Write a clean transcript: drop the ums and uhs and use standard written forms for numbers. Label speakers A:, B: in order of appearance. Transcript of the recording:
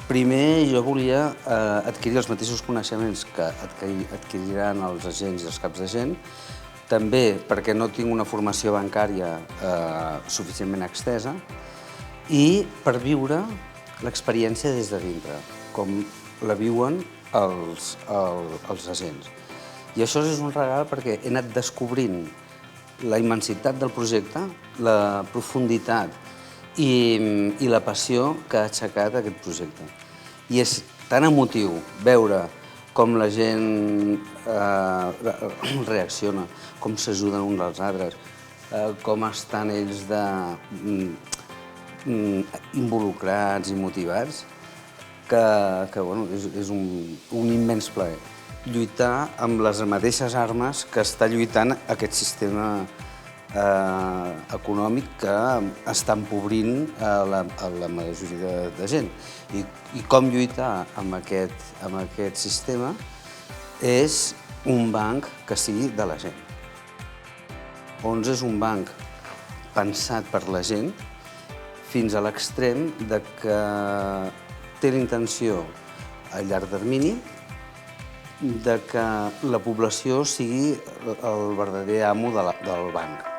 A: Primer, jo volia adquirir els mateixos coneixements que adquiriran els agents i els caps d'agent, també perquè no tinc una formació bancària suficientment extesa i per viure l'experiència des de dintre, com la viuen els agents. I això és un regal perquè he anat descobrint la immensitat del projecte, la profunditat i la passió que ha aixecat aquest projecte. I és tan emotiu veure com la gent reacciona, com s'ajuden uns als altres, com estan ells involucrats i motivats, que és un immens plaer. Lluitar amb les mateixes armes que està lluitant aquest sistema econòmic que està empobrint la majoria de gent. I com lluitar amb aquest sistema és un banc que sigui de la gent. Onze és un banc pensat per la gent fins a l'extrem que té la intenció a llarg termini de que la població sigui el verdader amo del banc.